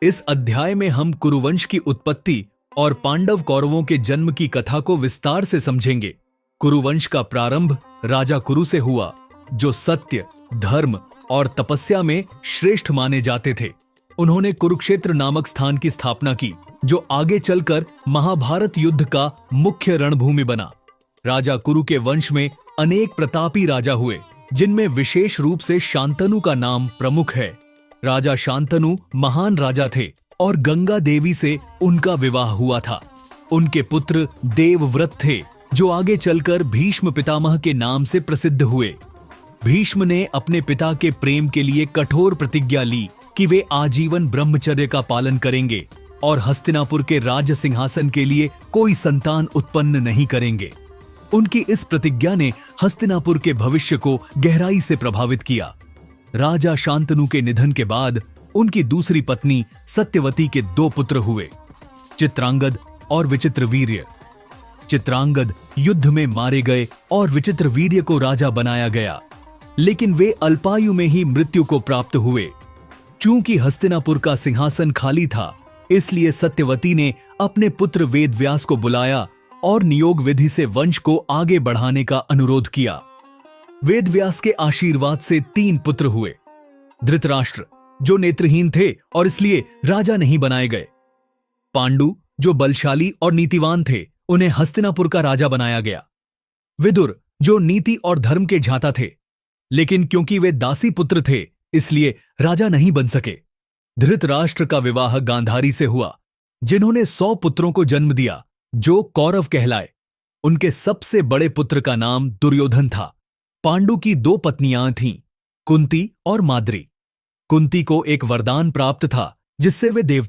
इस अध्याय में हम कुरुवंश की उत्पत्ति और पांडव कौरवों के जन्म की कथा को विस्तार से समझेंगे। कुरुवंश का प्रारंभ राजा कुरु से हुआ, जो सत्य, धर्म और तपस्या में श्रेष्ठ माने जाते थे। उन्होंने कुरुक्षेत्र नामक स्थान की स्थापना की, जो आगे चलकर महाभारत युद्ध का मुख्य रणभूमि बना। राजा कुरु के वंश में अनेक प्रतापी राजा हुए, जिनमें विशेष रूप से शांतनु का नाम प्रमुख है। राजा शांतनु महान राजा थे और गंगा देवी से उनका विवाह हुआ था। उनके पुत्र देवव्रत थे, जो आगे चलकर भीष्म पितामह के नाम से प्रसिद्ध हुए। भीष्म ने अपने पिता के प्रेम के लिए कठोर प्रतिज्ञा ली कि वे आजीवन ब्रह्मचर्य का पालन करेंगे और हस्तिनापुर के राज सिंहासन के लिए कोई संतान उत्पन्न नहीं करेंगे। उनकी इस प्रतिज्ञा ने हस्तिनापुर के भविष्य को गहराई से प्रभावित किया। राजा शांतनु के निधन के बाद उनकी दूसरी पत्नी सत्यवती के 2 पुत्र हुए, चित्रांगद और विचित्रवीर्य। चित्रांगद युद्ध में मारे गए और विचित्रवीर्य को राजा बनाया गया, लेकिन वे अल्पायु में ही मृत्यु को प्राप्त हुए। चूंकि हस्तिनापुर का सिंहासन खाली था, इसलिए सत्यवती ने अपने पुत्र वेदव्यास को बुलाया और नियोग विधि से वंश को आगे बढ़ाने का अनुरोध किया। वेदव्यास के आशीर्वाद से 3 पुत्र हुए। धृतराष्ट्र, जो नेत्रहीन थे और इसलिए राजा नहीं बनाए गए। पांडु, जो बलशाली और नीतिवान थे, उन्हें हस्तिनापुर का राजा बनाया गया। विदुर, जो नीति और धर्म के झाता थे, लेकिन क्योंकि वे दासी पुत्र थे, इसलिए राजा नहीं बन सके। धृतराष्ट्र का विवाह गांधारी से हुआ, जिन्होंने 100 पुत्रों को जन्म दिया, जो कौरव कहलाए। उनके सबसे बड़े पुत्र का नाम दुर्योधन था। पांडु की 2 पत्नियां थीं, कुंती और माद्री। कुंती को एक वरदान प्राप्त था, जिससे वे देवता